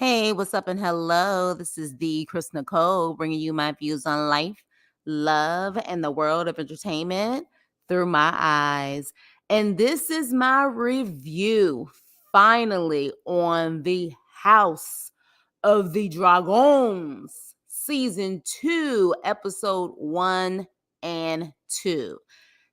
Hey, what's up and hello? This is the Chris Nicole bringing you my views on life, love, and the world of entertainment through my eyes. And this is my review finally on the House of the Dragons, season 2, episode 1 and 2.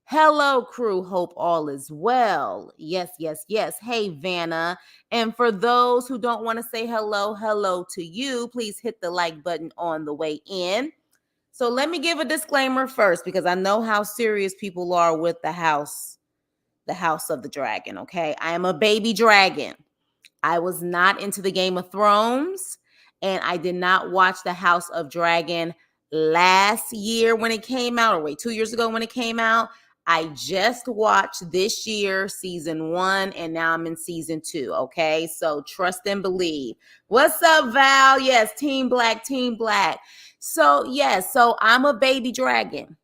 Hello, crew. Hope all is well. Yes, yes, yes. Hey, Vanna. And for those who don't want to say hello to you, please hit the like button on the way in. So let me give a disclaimer first because I know how serious people are with the House of the Dragon. Okay. I am a baby dragon. I was not into the Game of Thrones, and I did not watch the House of Dragon last year when it came out, or wait, 2 years ago when it came out. I just watched this year season 1, and now I'm in season 2. Okay, so trust and believe. What's up, Val? Yes, Team Black, Team Black. So yes, so I'm a baby dragon.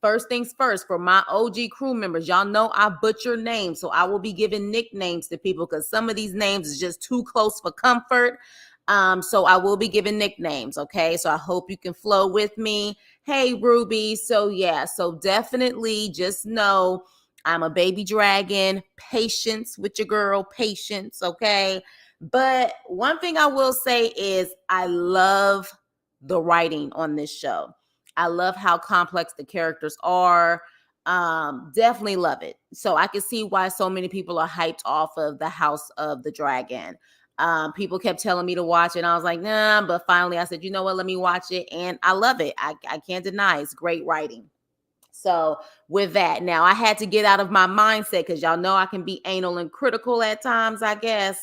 First things first, for my OG crew members, y'all know I butcher names, so I will be giving nicknames to people because some of these names is just too close for comfort. So I will be giving nicknames, okay? So I hope you can flow with me. Hey, Ruby. So yeah, so definitely just know I'm a baby dragon. Patience with your girl, patience, okay? But one thing I will say is I love the writing on this show. I love how complex the characters are. Definitely love it. So I can see why so many people are hyped off of the House of the Dragon. People kept telling me to watch it, and I was like, nah. But finally, I said, you know what? Let me watch it, and I love it. I can't deny it's great writing. So with that, now I had to get out of my mindset because y'all know I can be anal and critical at times, I guess.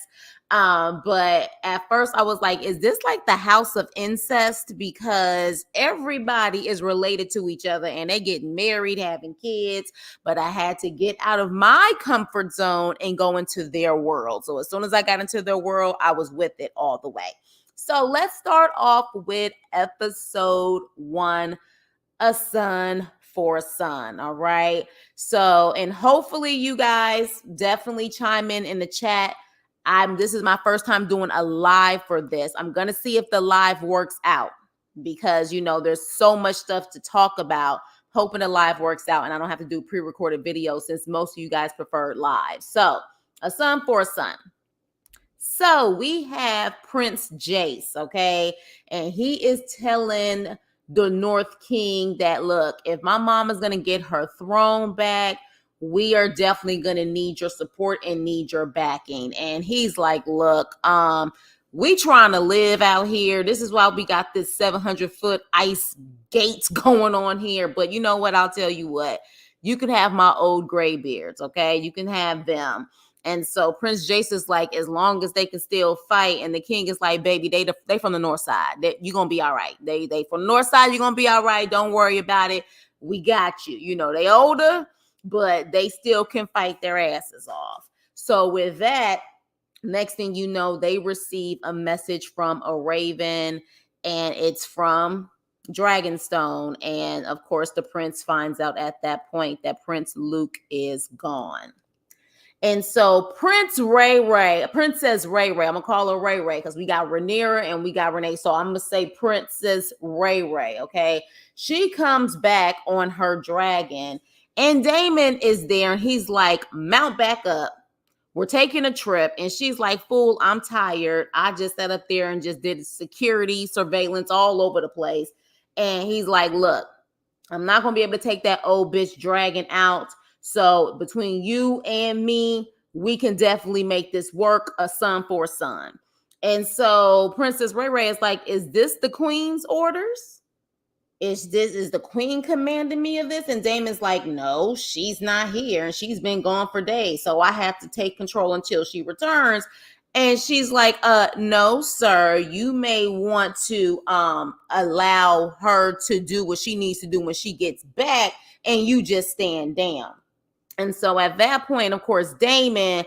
But at first I was like, is this like the House of Incest? Because everybody is related to each other and they get married, having kids. But I had to get out of my comfort zone and go into their world. So as soon as I got into their world, I was with it all the way. So let's start off with episode 1, A Son for a Son. All right. So, and hopefully you guys definitely chime in the chat. This is my first time doing a live for this. I'm going to see if the live works out because there's so much stuff to talk about. Hoping the live works out and I don't have to do pre-recorded videos since most of you guys prefer live. So, A Son for a Son. So we have Prince Jace, okay? And he is telling the North King that, look, if my mom is going to get her throne back, we are definitely going to need your support and need your backing. And he's like, look, we trying to live out here. This is why we got this 700-foot ice gates going on here. But you know what? I'll tell you what. You can have my old graybeards, okay? You can have them. And so Prince Jace is like, as long as they can still fight, and the king is like, baby, they from the north side. You're gonna be all right. They from the north side, you're gonna be all right. Don't worry about it. We got you. They older, but they still can fight their asses off. So with that, next thing you know, they receive a message from a raven, and it's from Dragonstone. And of course, the prince finds out at that point that Prince Luke is gone. And so Princess Ray Ray, I'm gonna call her Ray Ray because we got Rhaenyra and we got Renee. So I'm gonna say Princess Ray Ray, okay? She comes back on her dragon, and Daemon is there, and he's like, mount back up. We're taking a trip. And she's like, fool, I'm tired. I just sat up there and just did security surveillance all over the place. And he's like, look, I'm not gonna be able to take that old bitch dragon out. So between you and me, we can definitely make this work. A son for a son. And so Princess Ray Ray is like, is this the queen's orders? Is the queen commanding me of this? And Damon's like, no, she's not here. And she's been gone for days. So I have to take control until she returns. And she's like, no, sir, you may want to allow her to do what she needs to do when she gets back, and you just stand down. And so at that point, of course, Daemon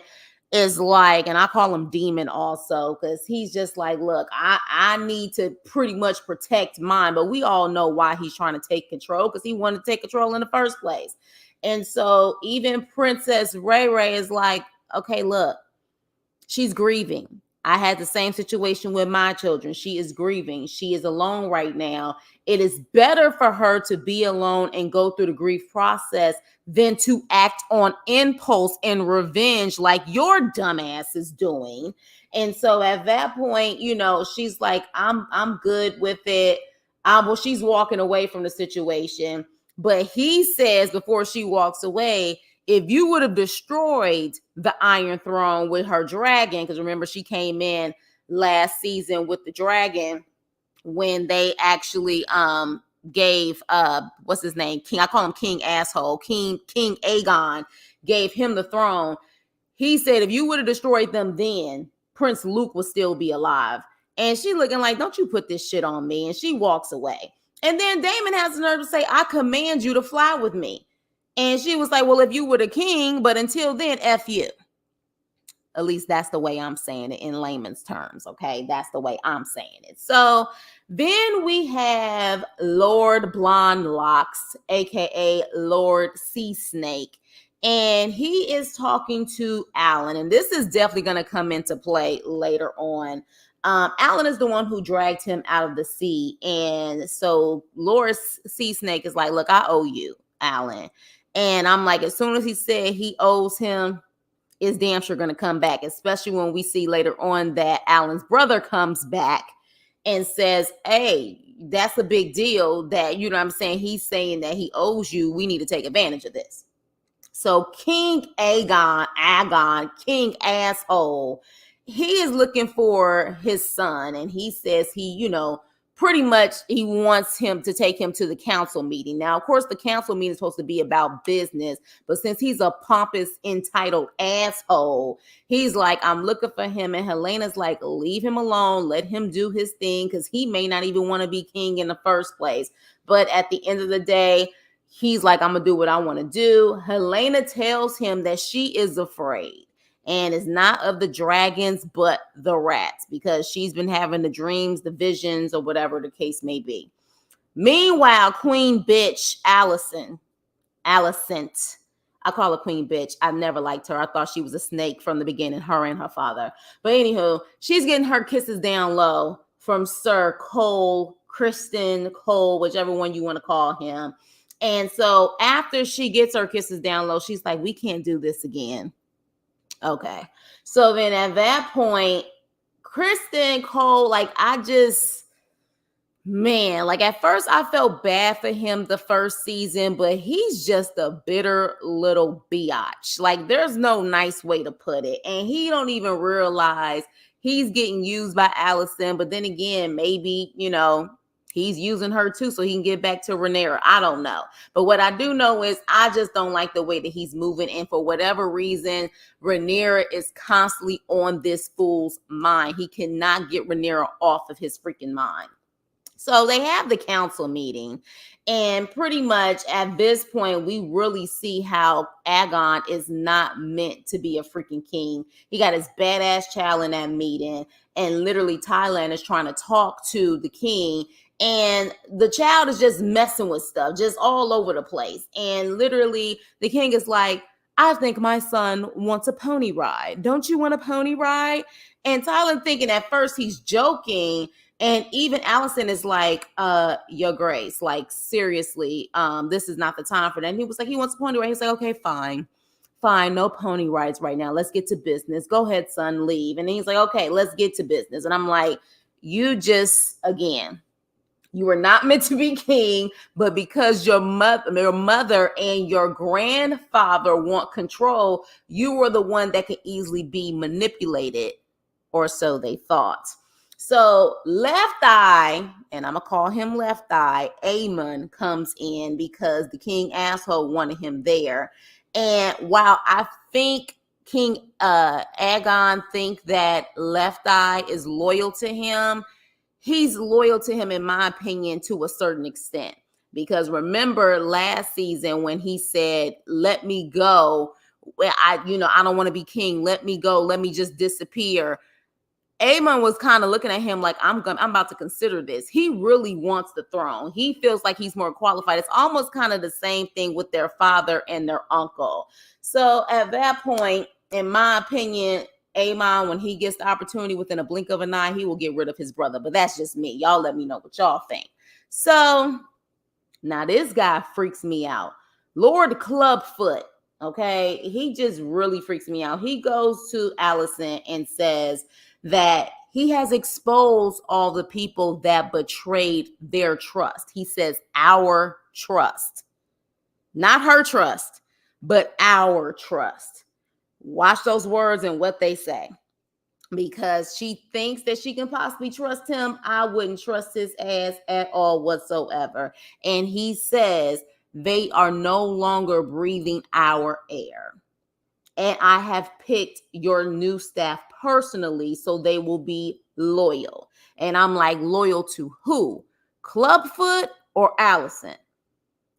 is like, and I call him Demon also, because he's just like, look, I need to pretty much protect mine. But we all know why he's trying to take control, because he wanted to take control in the first place. And so even Princess Ray Ray is like, okay, look, she's grieving. I had the same situation with my children. She is grieving. She is alone right now. It is better for her to be alone and go through the grief process than to act on impulse and revenge like your dumbass is doing. And so at that point, she's like, I'm good with it. Well, she's walking away from the situation. But he says before she walks away, if you would have destroyed the Iron Throne with her dragon, because remember, she came in last season with the dragon when they actually gave what's his name? King, I call him King Asshole. King Aegon gave him the throne. He said if you would have destroyed them then, Prince Luke would still be alive. And she looking like, don't you put this shit on me. And she walks away. And then Daemon has the nerve to say, I command you to fly with me. And she was like, well, if you were the king, but until then, F you. At least that's the way I'm saying it in layman's terms, okay? That's the way I'm saying it. So then we have Lord Blonde Locks, aka Lord Sea Snake. And he is talking to Alan. And this is definitely going to come into play later on. Alan is the one who dragged him out of the sea. And so Lord Sea Snake is like, look, I owe you, Alan. And I'm like, as soon as he said he owes him, is damn sure going to come back, especially when we see later on that Alan's brother comes back and says, hey, that's a big deal that, you know what I'm saying? He's saying that he owes you. We need to take advantage of this. So King Aegon, King Asshole, he is looking for his son. And he says he, pretty much he wants him to take him to the council meeting. Now, of course, the council meeting is supposed to be about business, but since he's a pompous, entitled asshole, he's like, I'm looking for him. And Helena's like, leave him alone. Let him do his thing because he may not even want to be king in the first place. But at the end of the day, he's like, I'm going to do what I want to do. Helena tells him that she is afraid. And it's not of the dragons, but the rats, because she's been having the dreams, the visions, or whatever the case may be. Meanwhile, Queen Bitch Alicent, I call her Queen Bitch. I never liked her. I thought she was a snake from the beginning, her and her father. But anywho, she's getting her kisses down low from Sir Cole, Kristen Cole, whichever one you want to call him. And so after she gets her kisses down low, she's like, we can't do this again. Okay. So then at that point, Kristen Cole, like at first I felt bad for him the first season, but he's just a bitter little biatch. Like there's no nice way to put it. And he don't even realize he's getting used by Alicent. But then again, maybe, he's using her too so he can get back to Rhaenyra. I don't know. But what I do know is I just don't like the way that he's moving. And for whatever reason, Rhaenyra is constantly on this fool's mind. He cannot get Rhaenyra off of his freaking mind. So they have the council meeting. And pretty much at this point, we really see how Aegon is not meant to be a freaking king. He got his badass child in that meeting. And literally Thailand is trying to talk to the king. And the child is just messing with stuff, just all over the place. And literally the king is like, I think my son wants a pony ride. Don't you want a pony ride? And Tyler thinking at first he's joking. And even Alicent is like, your grace, like seriously, this is not the time for that. And he was like, he wants a pony ride. He's like, okay, fine, no pony rides right now. Let's get to business. Go ahead, son, leave. And then he's like, okay, let's get to business. And I'm like, you just, again, you were not meant to be king, but because your mother and your grandfather want control, you were the one that could easily be manipulated, or so they thought. So Left Eye, and I'm going to call him Left Eye, Aemon comes in because the king asshole wanted him there. And while I think King Aegon think that Left Eye is loyal to him, he's loyal to him, in my opinion, to a certain extent. Because remember last season when he said, let me go, I don't want to be king. Let me go. Let me just disappear. Aemon was kind of looking at him like, I'm about to consider this. He really wants the throne. He feels like he's more qualified. It's almost kind of the same thing with their father and their uncle. So at that point, in my opinion, Aemon, when he gets the opportunity within a blink of an eye, he will get rid of his brother. But that's just me. Y'all let me know what y'all think. So now this guy freaks me out. Lord Clubfoot, okay? He just really freaks me out. He goes to Alicent and says that he has exposed all the people that betrayed their trust. He says our trust. Not her trust, but our trust. Watch those words and what they say. Because she thinks that she can possibly trust him. I wouldn't trust his ass at all whatsoever. And he says they are no longer breathing our air. And I have picked your new staff personally, so they will be loyal. And I'm like, loyal to who? Clubfoot or Alicent?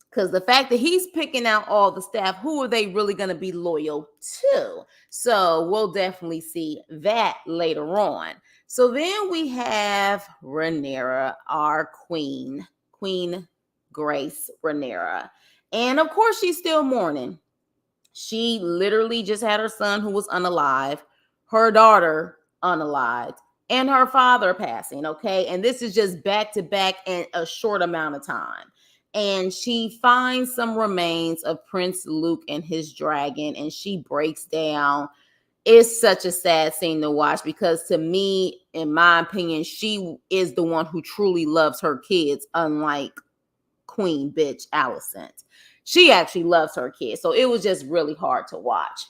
Because the fact that he's picking out all the staff, who are they really going to be loyal to? So we'll definitely see that later on. So then we have Rhaenyra, our queen, Queen Grace Rhaenyra. And of course, she's still mourning. She literally just had her son who was unalive, her daughter unalived, and her father passing, okay? And this is just back to back in a short amount of time. And she finds some remains of Prince Luke and his dragon, and she breaks down. It's such a sad scene to watch because to me, in my opinion, she is the one who truly loves her kids, unlike Queen bitch Alicent. She actually loves her kids. So it was just really hard to watch.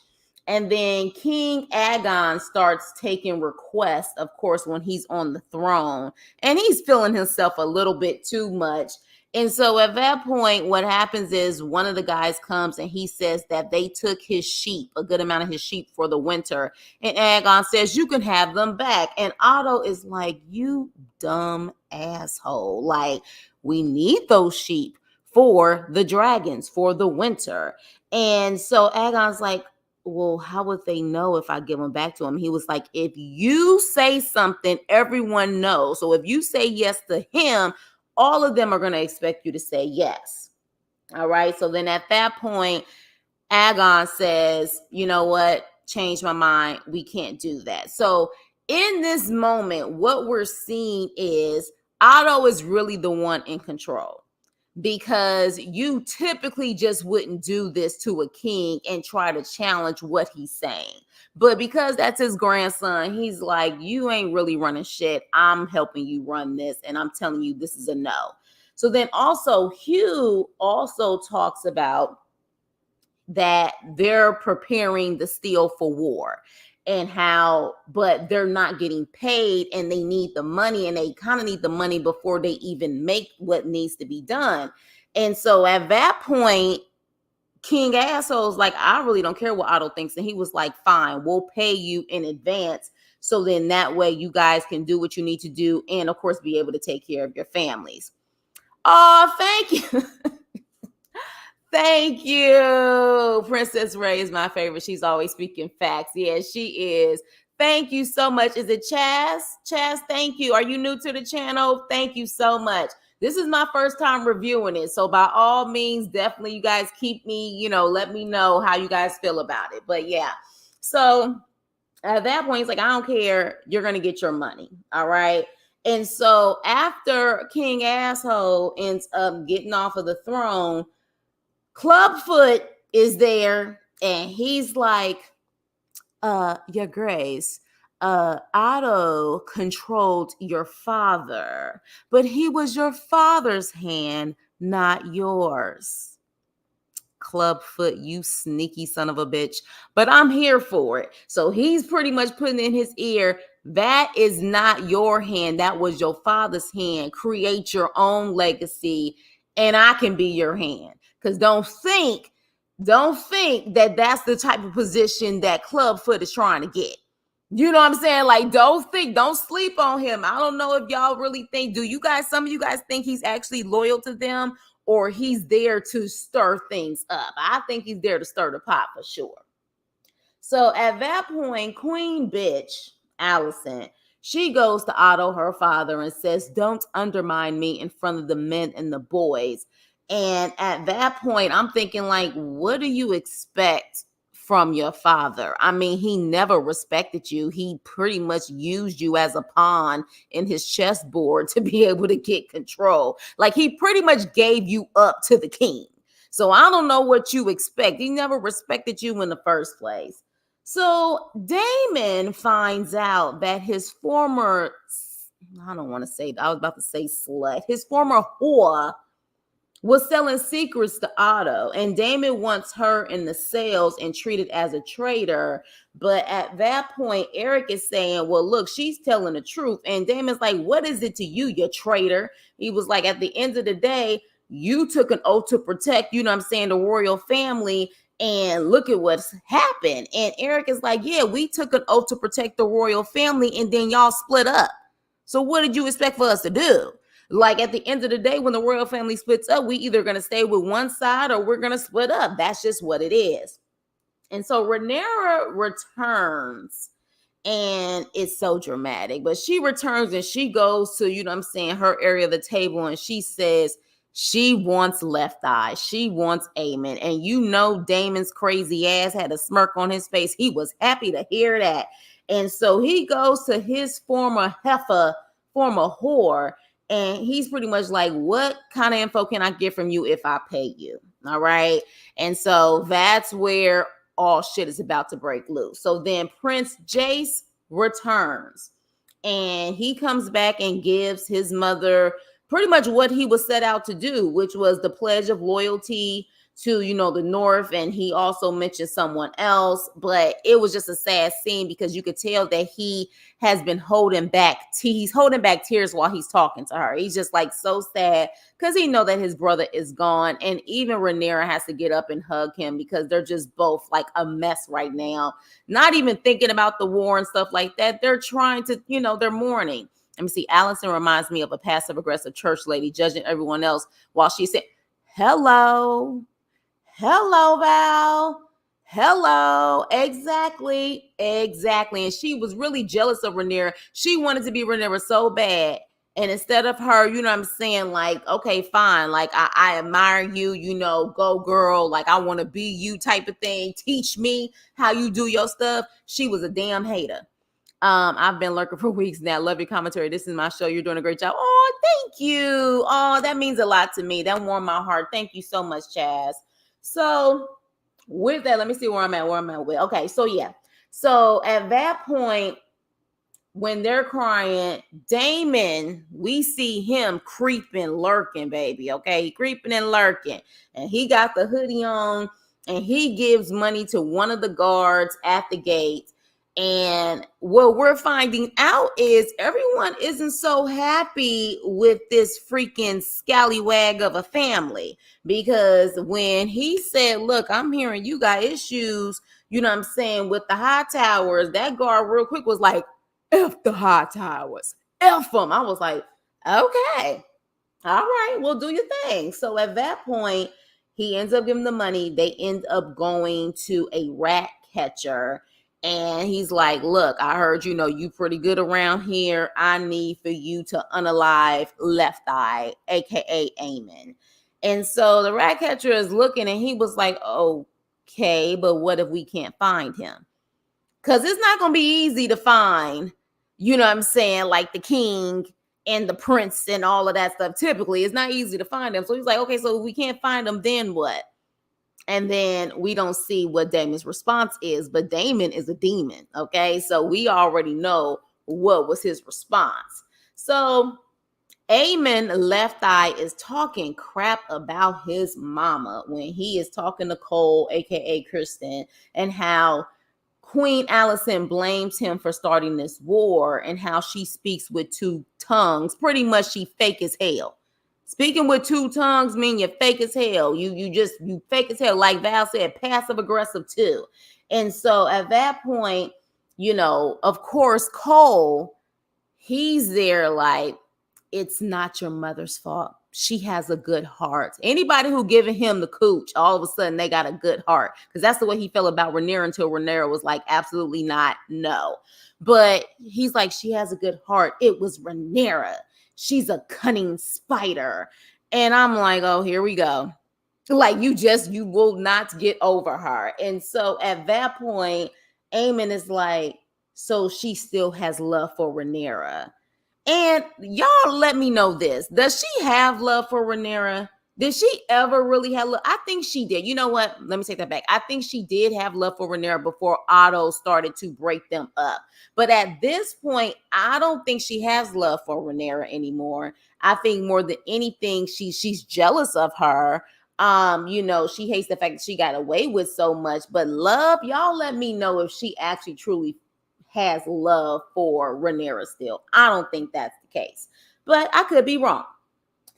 And then King Aegon starts taking requests, of course, when he's on the throne. And he's feeling himself a little bit too much. And so at that point, what happens is one of the guys comes and he says that they took his sheep, a good amount of his sheep for the winter. And Aegon says, you can have them back. And Otto is like, you dumb asshole. Like, we need those sheep for the dragons, for the winter. And so Aegon's like, well, how would they know if I give them back to him? He was like, if you say something, everyone knows. So if you say yes to him, all of them are going to expect you to say yes. All right. So then at that point, Aegon says, you know what? Change my mind. We can't do that. So in this moment, what we're seeing is Otto is really the one in control. Because you typically just wouldn't do this to a king and try to challenge what he's saying. But because that's his grandson, he's like, you ain't really running shit. I'm helping you run this. And I'm telling you, this is a no. So then also Hugh also talks about that they're preparing the steel for war. And how, but they're not getting paid and they need the money and they kind of need the money before they even make what needs to be done. And so at that point, King Asshole's like, I really don't care what Otto thinks. And he was like, fine, we'll pay you in advance. So then that way you guys can do what you need to do. And of course, be able to take care of your families. Oh, thank you. Thank you. Princess Ray is my favorite. She's always speaking facts. Yeah, she is. Thank you so much. Is it Chaz? Chaz, thank you. Are you new to the channel? Thank you so much. This is my first time reviewing it. So by all means, definitely you guys keep me, let me know how you guys feel about it. But yeah, so at that point, he's like, I don't care. You're going to get your money. All right. And so after King Asshole ends up getting off of the throne, Clubfoot is there and he's like, Your Grace, Otto controlled your father, but he was your father's hand, not yours. Clubfoot, you sneaky son of a bitch. But I'm here for it. So he's pretty much putting in his ear, that is not your hand. That was your father's hand. Create your own legacy and I can be your hand. Because don't think that that's the type of position that Clubfoot is trying to get. You know what I'm saying? Like, don't sleep on him. I don't know if y'all really think, some of you guys think he's actually loyal to them or he's there to stir things up. I think he's there to stir the pot for sure. So at that point, Queen bitch, Alicent, she goes to Otto, her father, and says, don't undermine me in front of the men and the boys. And at that point, I'm thinking like, what do you expect from your father. I mean, he never respected you. He pretty much used you as a pawn in his chessboard to be able to get control. Like, he pretty much gave you up to the king. So I don't know what you expect. He never respected you in the first place. So Damon finds out that his former, I don't want to say, I was about to say slut, his former whore was selling secrets to Otto, and Damon wants her in the sales and treated as a traitor. But at that point, Eric is saying, well, look, she's telling the truth. And Damon's like, what is it to you, you traitor? He was like, at the end of the day, you took an oath to protect, you know what I'm saying, the royal family. And look at what's happened. And Eric is like, yeah, we took an oath to protect the royal family, and then y'all split up. So what did you expect for us to do? Like, at the end of the day, when the royal family splits up, we either going to stay with one side or we're going to split up. That's just what it is. And so Rhaenyra returns, and it's so dramatic. But she returns and she goes to, you know what I'm saying, her area of the table, and she says she wants Left Eye. She wants Aemon. And you know Damon's crazy ass had a smirk on his face. He was happy to hear that. And so he goes to his former heifer, former whore, and he's pretty much like, what kind of info can I get from you if I pay you? All right. And so that's where all shit is about to break loose. So then Prince Jace returns, and he comes back and gives his mother pretty much what he was set out to do, which was the pledge of loyalty to, you know, the North. And he also mentioned someone else, but it was just a sad scene because you could tell that he has been holding back. He's holding back tears while he's talking to her. He's just like so sad because he know that his brother is gone. And even Rhaenyra has to get up and hug him because they're just both like a mess right now. Not even thinking about the war and stuff like that. They're trying to, you know, they're mourning. Let me see. Allison reminds me of a passive aggressive church lady judging everyone else while she said, hello. Hello, Val. Hello. Exactly. And she was really jealous of Rhaenyra. She wanted to be Rhaenyra so bad. And instead of her, you know what I'm saying, like, okay, fine. Like, I admire you, you know, go girl. Like, I want to be you type of thing. Teach me how you do your stuff. She was a damn hater. I've been lurking for weeks now. Love your commentary. This is my show. You're doing a great job. Oh, thank you. Oh, that means a lot to me. That warmed my heart. Thank you so much, Chaz. So with that, let me see where I'm at with. Okay, so yeah. So at that point, when they're crying, Daemon, we see him creeping, lurking, baby. Okay, creeping and lurking. And he got the hoodie on, and he gives money to one of the guards at the gate. And what we're finding out is everyone isn't so happy with this freaking scallywag of a family, because when he said, look, I'm hearing you got issues, you know what I'm saying, with the high towers, that guard real quick was like, F the high towers, F them. I was like, okay, all right, well, do your thing. So at that point, he ends up giving the money. They end up going to a rat catcher. And he's like, look, I heard, you know, you pretty good around here. I need for you to unalive Left Eye, a.k.a. Aemon. And so the rat catcher is looking, and he was like, okay, but what if we can't find him? Because it's not going to be easy to find, you know what I'm saying, like the king and the prince and all of that stuff. Typically, it's not easy to find them. So he's like, okay, so if we can't find them, then what? And then we don't see what Damon's response is, but Damon is a demon, okay? So we already know what was his response. So Aemon Left Eye is talking crap about his mama when he is talking to Cole, aka Kristen, and how Queen Alicent blames him for starting this war and how she speaks with two tongues. Pretty much she fake as hell. Speaking with two tongues mean you're fake as hell. You fake as hell. Like Val said, passive aggressive too. And so at that point, you know, of course, Cole, he's there like, it's not your mother's fault. She has a good heart. Anybody who giving him the cooch, all of a sudden they got a good heart. Because that's the way he felt about Rhaenyra until Rhaenyra was like, absolutely not, no. But he's like, she has a good heart. It was Rhaenyra. She's a cunning spider. And I'm like, oh, here we go. Like you will not get over her. And so at that point, Eamon is like, so she still has love for Rhaenyra. And y'all let me know this. Does she have love for Rhaenyra? Did she ever really have love? I think she did. You know what? Let me take that back. I think she did have love for Rhaenyra before Otto started to break them up. But at this point, I don't think she has love for Rhaenyra anymore. I think more than anything, she's jealous of her. She hates the fact that she got away with so much. But love, y'all let me know if she actually truly has love for Rhaenyra still. I don't think that's the case, but I could be wrong.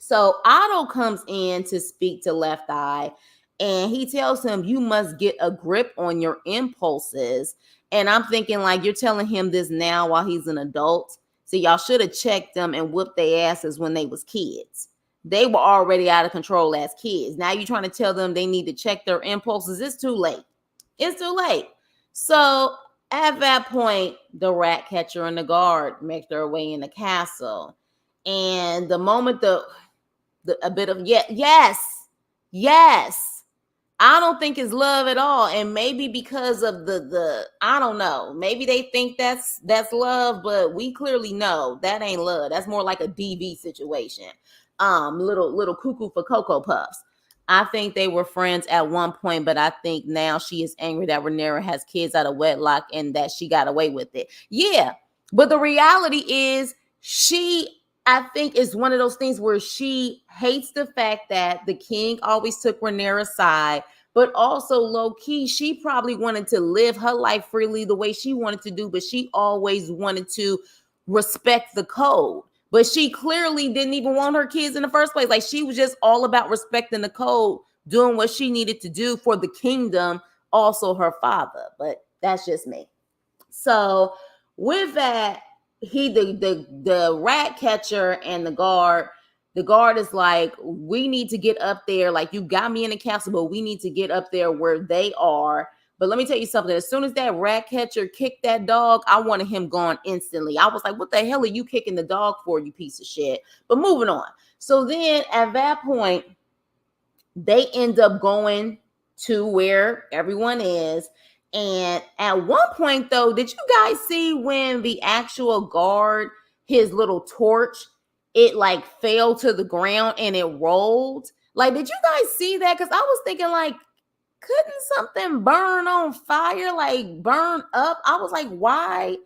So Otto comes in to speak to Left Eye, and he tells him, you must get a grip on your impulses. And I'm thinking, like, you're telling him this now while he's an adult. So y'all should have checked them and whooped their asses when they was kids. They were already out of control as kids. Now you're trying to tell them they need to check their impulses. It's too late. It's too late. So at that point, the rat catcher and the guard make their way in the castle. And the moment a bit of yes. I don't think it's love at all. And maybe because of the I don't know. Maybe they think that's love, but we clearly know that ain't love. That's more like a DV situation. Little cuckoo for Cocoa Puffs. I think they were friends at one point, but I think now she is angry that Rhaenyra has kids out of wedlock and that she got away with it. Yeah, but the reality is I think is one of those things where she hates the fact that the king always took Rhaenyra's side, but also low key, she probably wanted to live her life freely the way she wanted to do, but she always wanted to respect the code. But she clearly didn't even want her kids in the first place. Like, she was just all about respecting the code, doing what she needed to do for the kingdom, also her father. But that's just me. So with that, the rat catcher and the guard is like, we need to get up there. Like, you got me in the castle, but we need to get up there where they are. But let me tell you something. As soon as that rat catcher kicked that dog, I wanted him gone instantly. I was like, what the hell are you kicking the dog for, you piece of shit? But moving on. So then at that point, they end up going to where everyone is. And at one point, though, did you guys see when the actual guard, his little torch, it like fell to the ground and it rolled? Like, did you guys see that? Because I was thinking, like, couldn't something burn on fire, like burn up? I was like, why?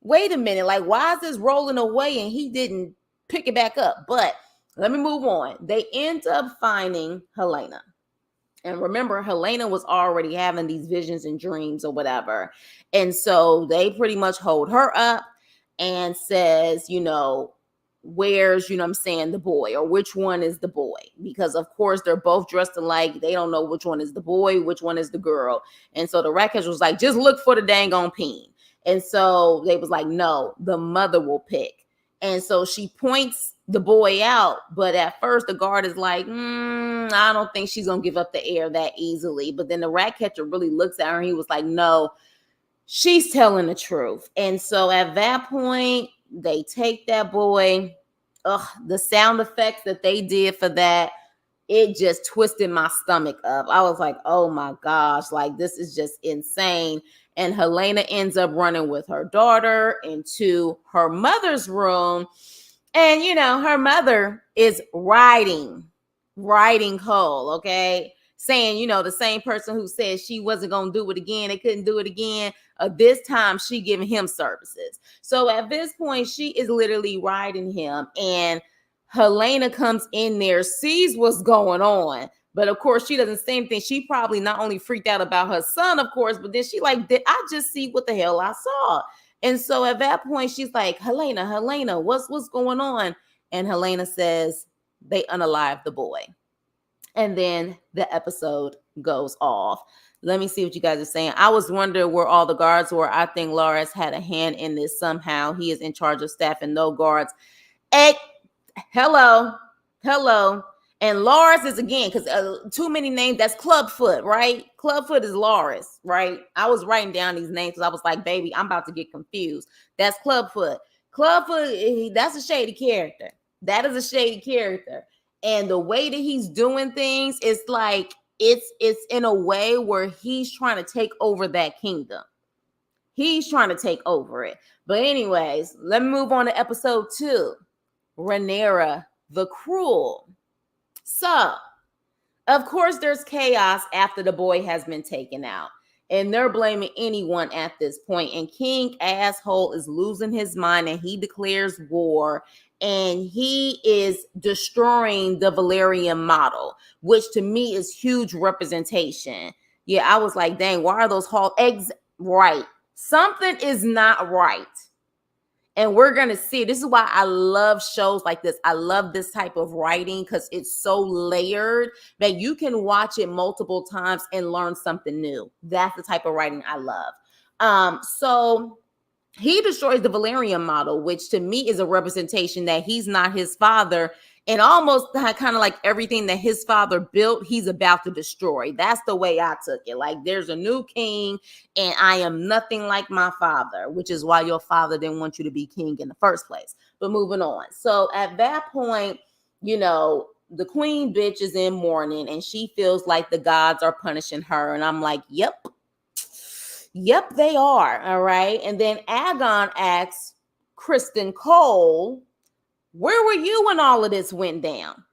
Wait a minute. Like, why is this rolling away and he didn't pick it back up? But let me move on. They end up finding Helaena. And remember, Helaena was already having these visions and dreams or whatever. And so they pretty much hold her up and says, where's, I'm saying, the boy, or which one is the boy? Because of course they're both dressed alike. They don't know which one is the boy, which one is the girl. And so the rat catcher was like, just look for the dang on peen. And so they was like, no, the mother will pick. And so she points the boy out, but at first the guard is like, I don't think she's gonna give up the air that easily. But then the rat catcher really looks at her and he was like, no, she's telling the truth. And so at that point, they take that boy. The sound effects that they did for that, it just twisted my stomach up. I was like, oh my gosh, like, this is just insane. And Helaena ends up running with her daughter into her mother's room. And, her mother is riding Cole, okay? Saying, the same person who said she wasn't going to do it again, they couldn't do it again. This time she giving him services. So at this point, she is literally riding him. And Helaena comes in there, sees what's going on. But of course, she doesn't say anything. She probably not only freaked out about her son, of course, but then she like, did I just see what the hell I saw? And so at that point, she's like, Helaena, what's going on? And Helaena says, they unalive the boy. And then the episode goes off. Let me see what you guys are saying. I was wondering where all the guards were. I think Loras had a hand in this somehow. He is in charge of staff and no guards. Hey, hello. And Loras is, again, because too many names. That's Clubfoot, right? Clubfoot is Loras, right? I was writing down these names because I was like, baby, I'm about to get confused. That's Clubfoot. Clubfoot, that's a shady character. That is a shady character. And the way that he's doing things, it's like it's in a way where he's trying to take over that kingdom. He's trying to take over it. But anyways, let me move on to episode 2. Rhaenyra the Cruel. So, of course, there's chaos after the boy has been taken out. And they're blaming anyone at this point. And King Asshole is losing his mind and he declares war. And he is destroying the Valerian model, which to me is huge representation. Yeah, I was like, dang, why are those hall eggs right? Something is not right. And we're going to see. This is why I love shows like this. I love this type of writing because it's so layered that you can watch it multiple times and learn something new. That's the type of writing I love. So he destroys the Valerian model, which to me is a representation that he's not his father. And almost kind of like everything that his father built, he's about to destroy. That's the way I took it. Like, there's a new king and I am nothing like my father, which is why your father didn't want you to be king in the first place. But moving on. So at that point, the queen bitch is in mourning and she feels like the gods are punishing her. And I'm like, yep, they are. All right. And then Aegon asks Criston Cole, where were you when all of this went down?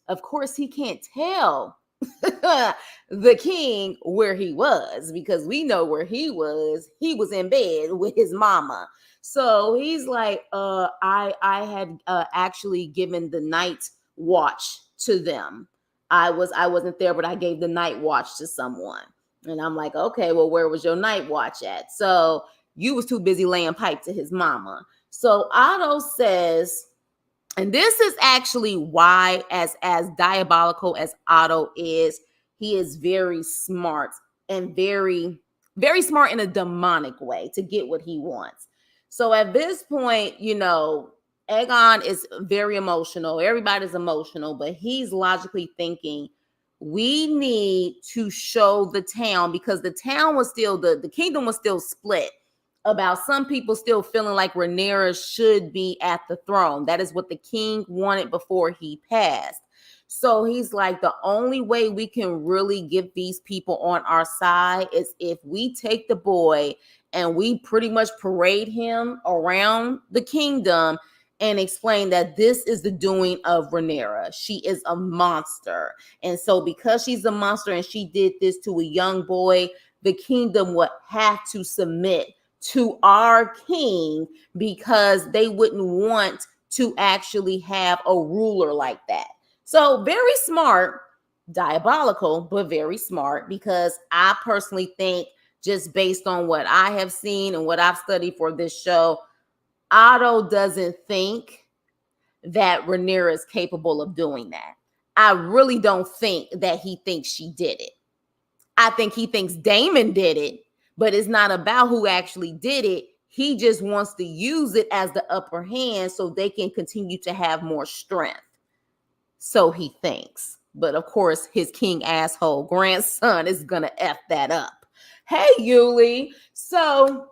Of course, he can't tell the king where he was because we know where he was. He was in bed with his mama. So he's like, I had actually given the night watch to them. I wasn't there, but I gave the night watch to someone. And I'm like, okay, well, where was your night watch at? So you was too busy laying pipe to his mama. So Otto says, and this is actually why, as diabolical as Otto is, he is very smart and very, very smart in a demonic way to get what he wants. So at this point, Aegon is very emotional. Everybody's emotional, but he's logically thinking, we need to show the town, because the town was still, the kingdom was still split about some people still feeling like Rhaenyra should be at the throne. That is what the king wanted before he passed. So he's like, the only way we can really get these people on our side is if we take the boy and we pretty much parade him around the kingdom and explain that this is the doing of Rhaenyra. She is a monster. And so because she's a monster and she did this to a young boy, the kingdom would have to submit to our king because they wouldn't want to actually have a ruler like that. So very smart, diabolical, but very smart, because I personally think, just based on what I have seen and what I've studied for this show, Otto doesn't think that Rhaenyra is capable of doing that. I really don't think that he thinks she did it. I think he thinks Daemon did it, but it's not about who actually did it. He just wants to use it as the upper hand so they can continue to have more strength. So he thinks. But of course, his king asshole grandson is going to F that up. Hey, Yuli. So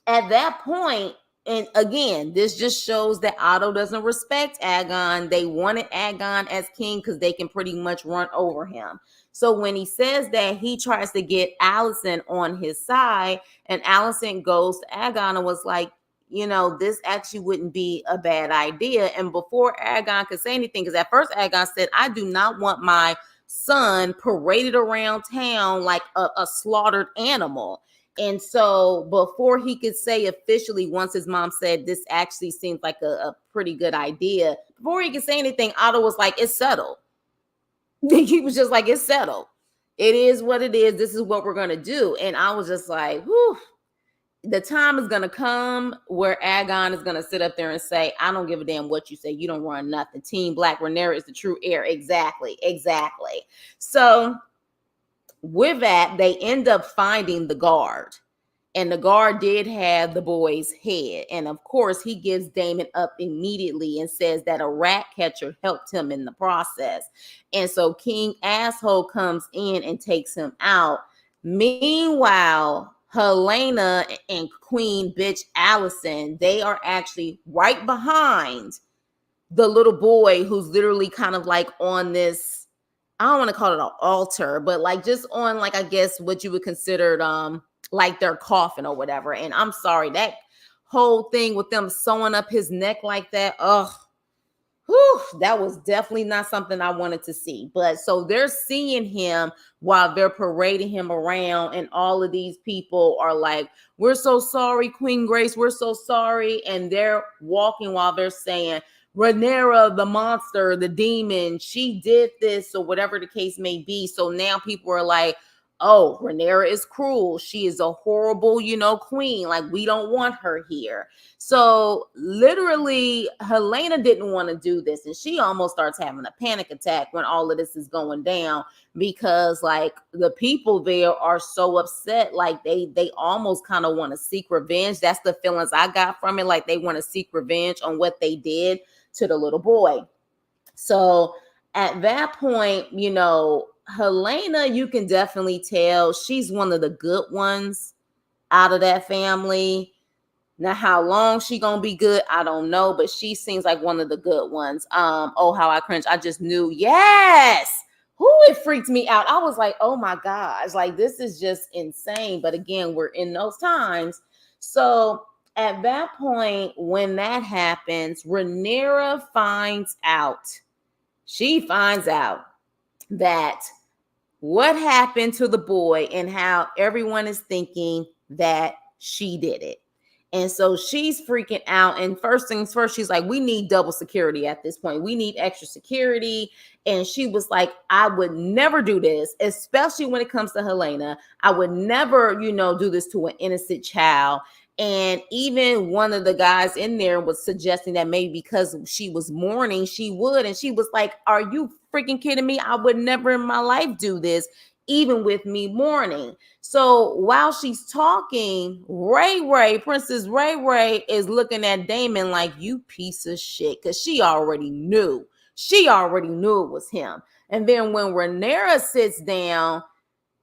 at that point, and again, this just shows that Otto doesn't respect Aegon. They wanted Aegon as king because they can pretty much run over him. So when he says that, he tries to get Alicent on his side, and Alicent goes to Aegon and was like, this actually wouldn't be a bad idea. And before Aegon could say anything, because at first Aegon said, I do not want my son paraded around town like a slaughtered animal. And so before he could say officially, once his mom said this actually seems like a pretty good idea, before he could say anything, Otto was like, it's settled. He was just like, it's settled. It is what it is. This is what we're going to do. And I was just like, whew. The time is going to come where Aegon is going to sit up there and say, I don't give a damn what you say. You don't run nothing. Team Black, Rhaenyra is the true heir. Exactly. So with that, they end up finding the guard. And the guard did have the boy's head. And of course, he gives Daemon up immediately and says that a rat catcher helped him in the process. And so King Asshole comes in and takes him out. Meanwhile, Helaena and Queen Bitch Alicent, they are actually right behind the little boy who's literally kind of like on this, I don't want to call it an altar, but like just on like, I guess what you would consider like their coffin or whatever. And I'm sorry, that whole thing with them sewing up his neck like that, ugh, whew, that was definitely not something I wanted to see. But so they're seeing him while they're parading him around, and all of these people are like, "We're so sorry, Queen Grace. We're so sorry." And they're walking while they're saying, "Rhaenyra, the monster, the demon, she did this," or whatever the case may be. So now people are like, "Oh, Rhaenyra is cruel. She is a horrible, queen. Like, we don't want her here." So literally, Helena didn't want to do this, and she almost starts having a panic attack when all of this is going down, because like the people there are so upset, like they almost kind of want to seek revenge. That's the feelings I got from it, like they want to seek revenge on what they did to the little boy. So at that point, Helena, you can definitely tell she's one of the good ones out of that family. Now, how long she gonna be good, I don't know, but she seems like one of the good ones. Oh, how I cringe. I just knew, yes. Who, it freaked me out. I was like, oh my gosh, like this is just insane. But again, we're in those times. So at that point, when that happens, Rhaenyra finds out. She finds out that what happened to the boy and how everyone is thinking that she did it. And so she's freaking out. And first things first, she's like, we need double security at this point. We need extra security. And she was like, I would never do this, especially when it comes to Helena. I would never, do this to an innocent child. And even one of the guys in there was suggesting that maybe because she was mourning, she would. And she was like, are you freaking kidding me? I would never in my life do this, even with me mourning. So while she's talking, Princess Ray is looking at Daemon like, you piece of shit, because she already knew. She already knew it was him. And then when Rhaenyra sits down,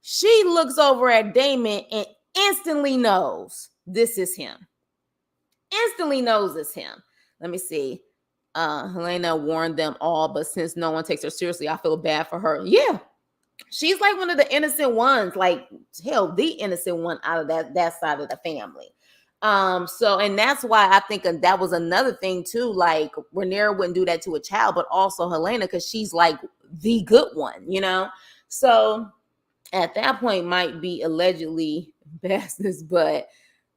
she looks over at Daemon and instantly knows this is him. Instantly knows it's him. Let me see. Helena warned them all, but since no one takes her seriously, I feel bad for her. Yeah, she's like one of the innocent ones, like hell, the innocent one out of that side of the family. So, and that's why I think that was another thing too. Like Rhaenyra wouldn't do that to a child, but also Helena, because she's like the good one, So at that point, might be allegedly bastards, but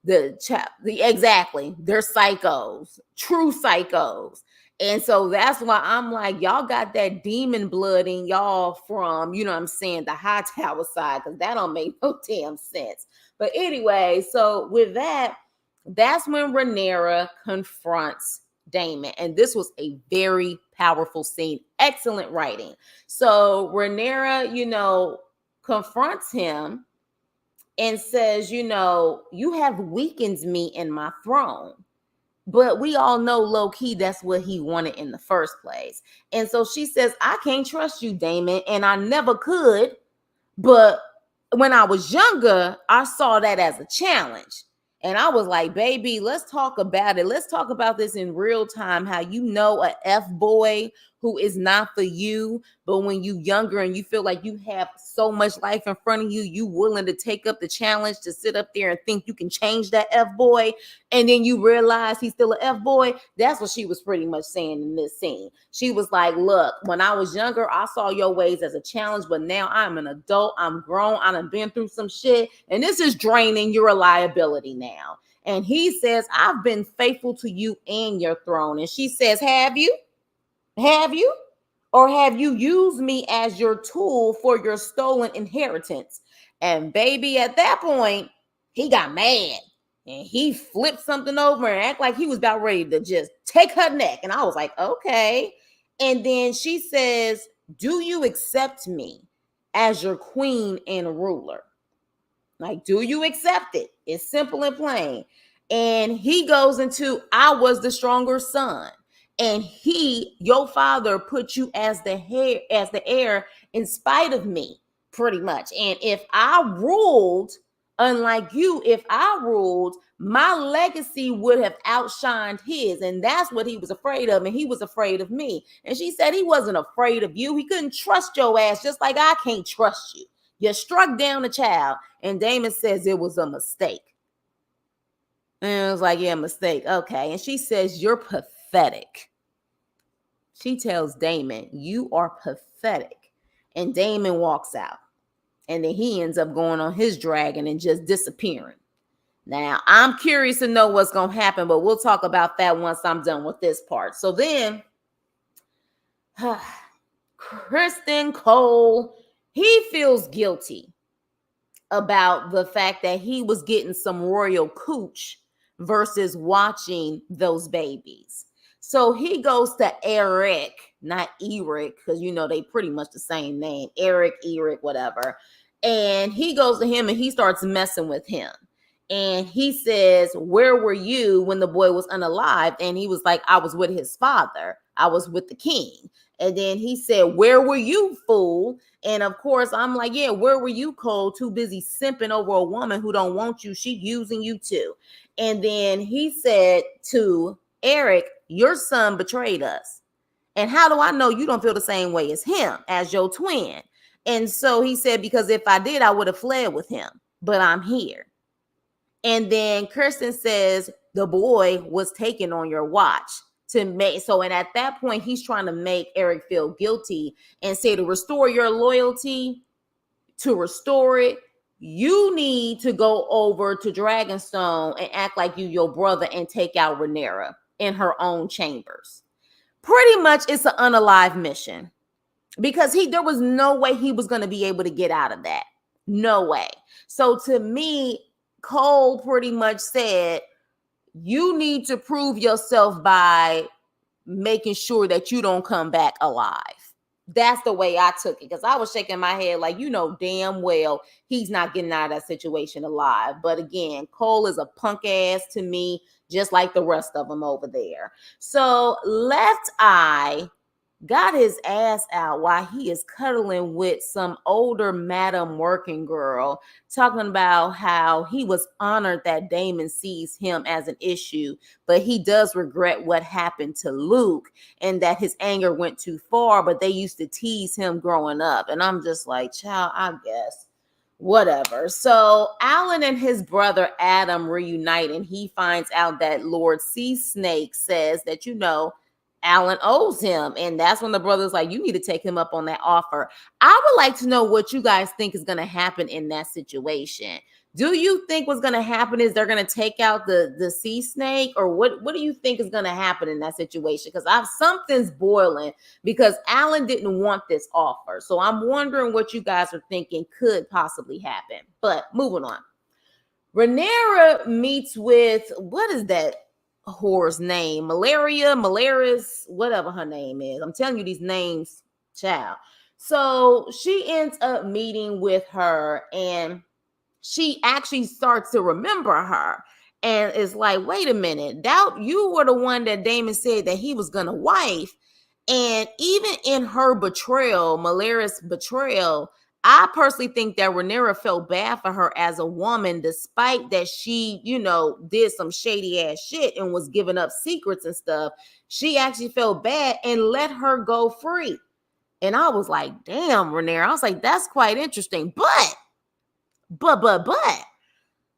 exactly, they're psychos, true psychos. And so that's why I'm like, y'all got that demon blood in y'all from, what I'm saying, the Hightower side, because that don't make no damn sense. But anyway, so with that, that's when Rhaenyra confronts Daemon. And this was a very powerful scene. Excellent writing. So Rhaenyra, confronts him and says, you have weakened me in my throne. But we all know low key that's what he wanted in the first place. And so she says, I can't trust you, Daemon, and I never could. But when I was younger, I saw that as a challenge. And I was like, baby, let's talk about it. Let's talk about this in real time. How a F-boy who is not for you, but when you younger and you feel like you have so much life in front of you, you willing to take up the challenge to sit up there and think you can change that F-boy, and then you realize he's still an F-boy. That's what she was pretty much saying in this scene. She was like, look, when I was younger, I saw your ways as a challenge, but now I'm an adult, I'm grown, I done been through some shit, and this is draining your reliability now. And he says, I've been faithful to you and your throne. And she says, have you? Have you? Or have you used me as your tool for your stolen inheritance? And baby, at that point, he got mad and he flipped something over and act like he was about ready to just take her neck. And I was like, okay. And then she says, do you accept me as your queen and ruler? Like, do you accept it? It's simple and plain. And he goes into, I was the stronger son. And your father put you as the heir in spite of me, pretty much. And if I ruled Unlike you, if I ruled, my legacy would have outshined his. And that's what he was afraid of. And he was afraid of me. And she said he wasn't afraid of you. He couldn't trust your ass, just like I can't trust you. You struck down a child. And Damon says it was a mistake. And it was like, yeah, mistake. Okay. And she says, you're pathetic. She tells Damon, you are pathetic. And Damon walks out. And then he ends up going on his dragon and just disappearing. Now, I'm curious to know what's going to happen, but we'll talk about that once I'm done with this part. So then, Criston Cole, he feels guilty about the fact that he was getting some royal cooch versus watching those babies. So he goes to Eric, not Eric, because you know they pretty much the same name, Eric, whatever. And he goes to him and he starts messing with him. And he says, where were you when the boy was unalived? And he was like, I was with his father. I was with the king. And then he said, where were you, fool? And of course, I'm like, yeah, where were you, Cole? Too busy simping over a woman who don't want you. She using you too. And then he said to Eric, your son betrayed us. And how do I know you don't feel the same way as him, as your twin? And so he said, because if I did, I would have fled with him, but I'm here. And then Criston says, the boy was taken on your watch to make. So, and at that point, he's trying to make Eric feel guilty and say, to restore your loyalty, to restore it, you need to go over to Dragonstone and act like you your brother and take out Rhaenyra in her own chambers. Pretty much it's an unalive mission because there was no way he was going to be able to get out of that. No way. So to me, Cole pretty much said, you need to prove yourself by making sure that you don't come back alive. That's the way I took it, because I was shaking my head like, you know damn well he's not getting out of that situation alive. But again, Cole is a punk ass to me, just like the rest of them over there. So Left Eye got his ass out while he is cuddling with some older madam working girl, talking about how he was honored that Damon sees him as an issue, but he does regret what happened to Luke and that his anger went too far, but they used to tease him growing up. And I'm just like, child, I guess. Whatever. So Alan and his brother Adam reunite, and he finds out that Lord Sea Snake says that, you know, Alan owes him. And that's when the brother's like, you need to take him up on that offer. I would like to know what you guys think is going to happen in that situation. Do you think what's going to happen is they're going to take out the sea snake, or what do you think is going to happen in that situation? Because something's boiling, because Alan didn't want this offer. So I'm wondering what you guys are thinking could possibly happen. But moving on. Rhaenyra meets with, what is that whore's name? Malaris, whatever her name is. I'm telling you these names, child. So she ends up meeting with her, and she actually starts to remember her. And it's like, wait a minute, doubt you were the one that Damon said that he was gonna wife. And even in her betrayal, Malaris' betrayal, I personally think that Rhaenyra felt bad for her as a woman, despite that she, you know, did some shady ass shit and was giving up secrets and stuff. She actually felt bad and let her go free. And I was like, damn, Rhaenyra. I was like, that's quite interesting. But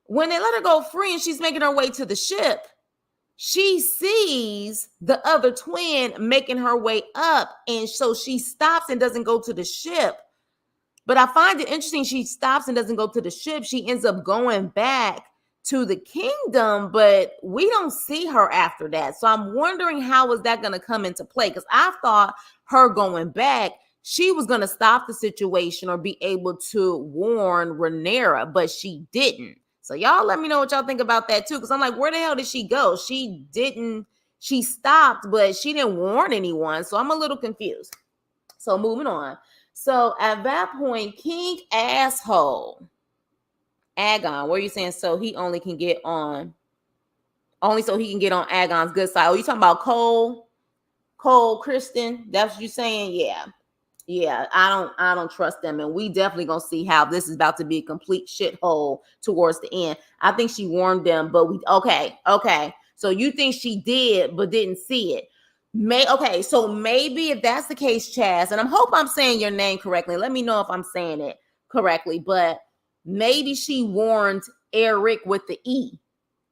when they let her go free and she's making her way to the ship, she sees the other twin making her way up. And so she stops and doesn't go to the ship. But I find it interesting. She stops and doesn't go to the ship. She ends up going back to the kingdom, but we don't see her after that. So I'm wondering, how is that going to come into play? Because I thought her going back, she was going to stop the situation or be able to warn Rhaenyra, but she didn't. So y'all let me know what y'all think about that too. Because I'm like, where the hell did she go? She stopped, but she didn't warn anyone. So I'm a little confused. So moving on. So at that point, King Asshole, Aegon, what are you saying? So he only can get on, only so he can get on Aegon's good side. Oh, you talking about Cole Criston? That's what you're saying? Yeah. Yeah, I don't trust them. And we definitely gonna see how this is about to be a complete shithole towards the end. I think she warned them, but we okay. So you think she did but didn't see it. Okay, so maybe if that's the case, Chaz, and I hope I'm saying your name correctly. Let me know if I'm saying it correctly, but maybe she warned Eric with the E.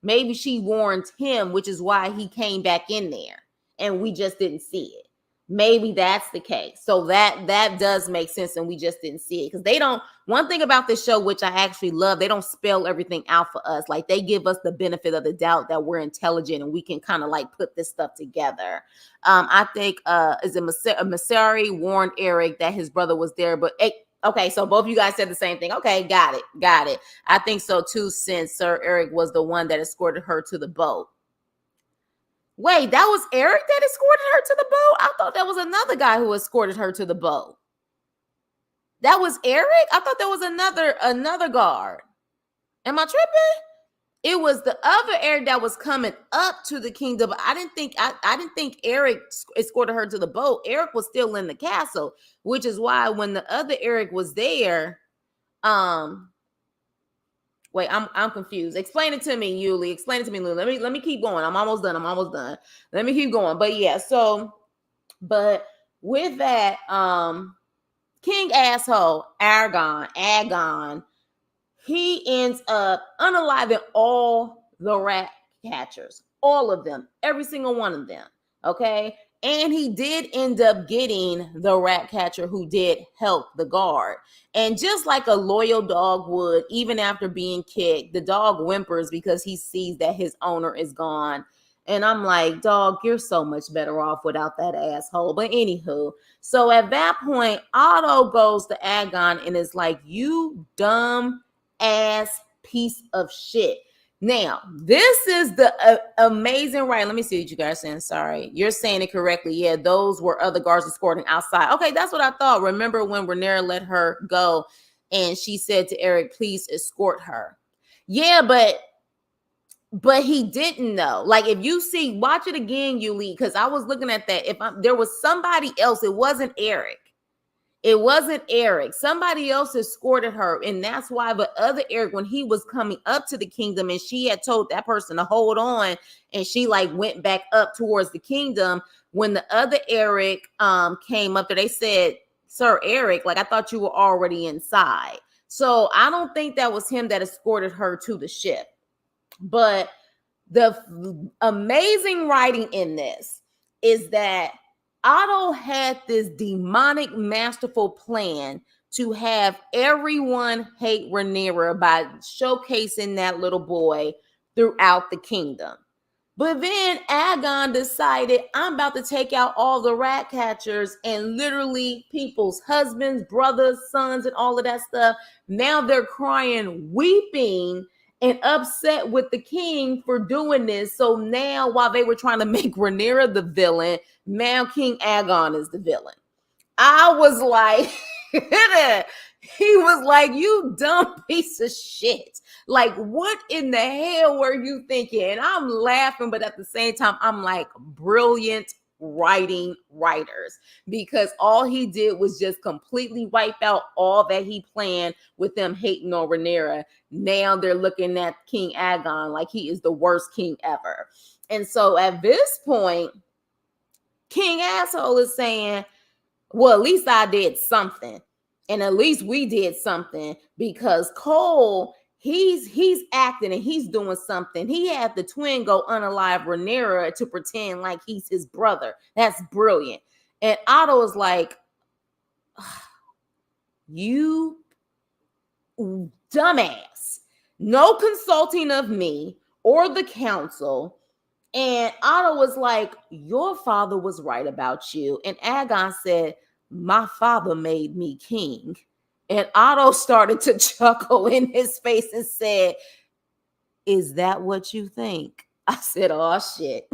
Maybe she warned him, which is why he came back in there and we just didn't see it. Maybe that's the case. So that does make sense and we just didn't see it because they don't. One thing about this show, which I actually love, they don't spell everything out for us. Like they give us the benefit of the doubt that we're intelligent and we can kind of like put this stuff together. I think is it Masari warned Eric that his brother was there, but okay, so both of you guys said the same thing. Okay, got it. I think so too, since Sir Eric was the one that escorted her to the boat. Wait, that was Eric that escorted her to the boat? I thought that was another guy who escorted her to the boat. That was Eric? I thought there was another guard. Am I tripping? It was the other Eric that was coming up to the kingdom. I didn't think Eric escorted her to the boat. Eric was still in the castle, which is why when the other Eric was there, wait, I'm confused. Explain it to me, Yuli. Explain it to me, Lulu. Let me keep going. I'm almost done. Let me keep going. But yeah, but with that, King asshole, Aegon, he ends up unaliving all the rat catchers, all of them, every single one of them. Okay. And he did end up getting the rat catcher who did help the guard. And just like a loyal dog would, even after being kicked, the dog whimpers because he sees that his owner is gone. And I'm like, dog, you're so much better off without that asshole. But anywho, so at that point, Otto goes to Aegon and is like, you dumb ass piece of shit. Now, this is the amazing right. Let me see what you guys are saying. Sorry. You're saying it correctly. Yeah, those were other guards escorting outside. Okay, that's what I thought. Remember when Rhaenyra let her go and she said to Eric, please escort her. Yeah, but he didn't know. Like if you see, watch it again, Yuli, because I was looking at that. There was somebody else, it wasn't Eric. It wasn't Eric. Somebody else escorted her. And that's why the other Eric, when he was coming up to the kingdom and she had told that person to hold on and she like went back up towards the kingdom. When the other Eric came up there, they said, Sir Eric, like I thought you were already inside. So I don't think that was him that escorted her to the ship. But the amazing writing in this is that Otto had this demonic, masterful plan to have everyone hate Rhaenyra by showcasing that little boy throughout the kingdom. But then Aegon decided, I'm about to take out all the rat catchers and literally people's husbands, brothers, sons, and all of that stuff. Now they're crying, weeping, and upset with the king for doing this. So now, while they were trying to make Rhaenyra the villain, now King Aegon is the villain. I was like, he was like, you dumb piece of shit. Like, what in the hell were you thinking? And I'm laughing, but at the same time, I'm like, brilliant writers, because all he did was just completely wipe out all that he planned with them hating on Rhaenyra. Now they're looking at King Aegon like he is the worst king ever. And so at this point, King Asshole is saying, well, at least I did something. And at least we did something, because Cole, he's acting and he's doing something. He had the twin go unalive Rhaenyra to pretend like he's his brother. That's brilliant. And Otto is like, you dumbass. No consulting of me or the council. And Otto was like, your father was right about you. And Aegon said, my father made me king. And Otto started to chuckle in his face and said, is that what you think? I said, oh shit.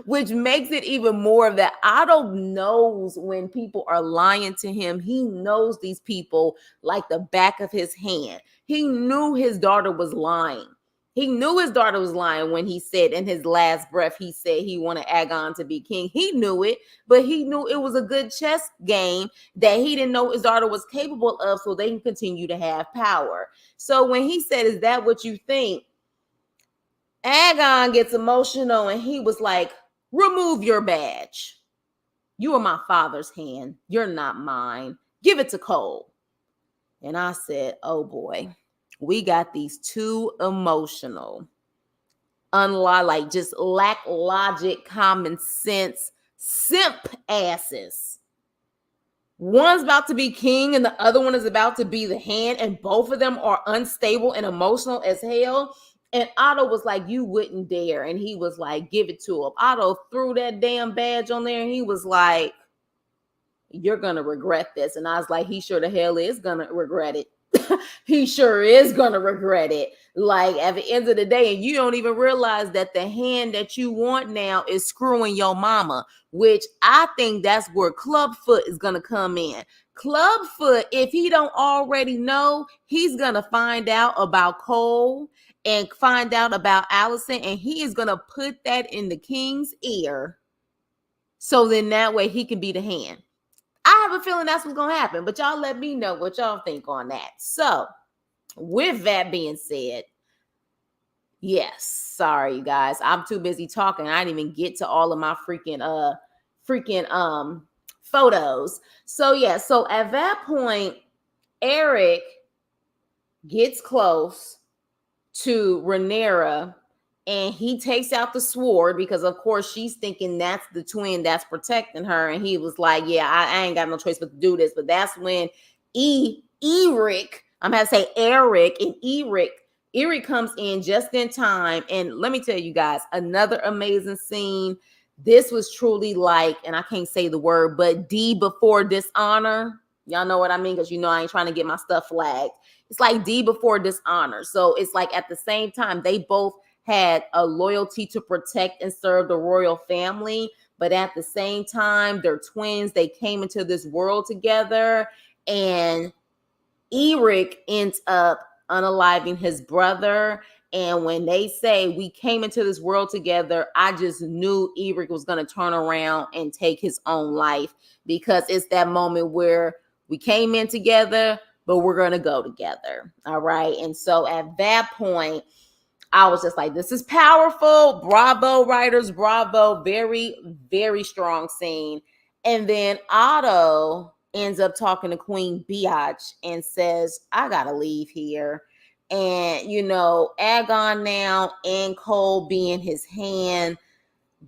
Which makes it even more of that. Otto knows when people are lying to him. He knows these people like the back of his hand. He knew his daughter was lying. He knew his daughter was lying when he said in his last breath, he said he wanted Aegon to be king. He knew it, but he knew it was a good chess game that he didn't know his daughter was capable of, so they can continue to have power. So when he said, "Is that what you think?" Aegon gets emotional and he was like, "Remove your badge. You are my father's hand. You're not mine. Give it to Cole." And I said, "Oh boy, we got these two emotional, like just lack logic, common sense, simp asses. One's about to be king and the other one is about to be the hand, and both of them are unstable and emotional as hell." And Otto was like, "You wouldn't dare." And he was like, "Give it to him." Otto threw that damn badge on there and he was like, "You're going to regret this." And I was like, he sure the hell is going to regret it. He sure is going to regret it. Like at the end of the day, and you don't even realize that the hand that you want now is screwing your mama, which I think that's where Clubfoot is going to come in. Clubfoot, if he don't already know, he's going to find out about Cole and find out about Alicent, and he is going to put that in the king's ear. So then that way he can be the hand. I have a feeling that's what's going to happen, but y'all let me know what y'all think on that. So with that being said, yes, sorry, you guys. I'm too busy talking. I didn't even get to all of my freaking photos. So yeah, so at that point, Eric gets close to Rhaenyra and he takes out the sword because of course she's thinking that's the twin that's protecting her. And he was like, "Yeah, I ain't got no choice but to do this." But that's when Eric, I'm going to say Eric, and Eric comes in just in time. And let me tell you guys, another amazing scene. This was truly like, and I can't say the word, but D before dishonor. Y'all know what I mean? Because you know I ain't trying to get my stuff flagged. It's like D before dishonor. So it's like at the same time, they both had a loyalty to protect and serve the royal family. But at the same time, they're twins. They came into this world together. And Eric ends up unaliving his brother. And when they say we came into this world together, I just knew Eric was going to turn around and take his own life, because it's that moment where we came in together, but we're going to go together. All right. And so at that point, I was just like, this is powerful. Bravo, writers. Bravo. Very, very strong scene. And then Otto ends up talking to Queen Biatch and says, "I got to leave here." And, you know, Aegon now and Cole being his hand,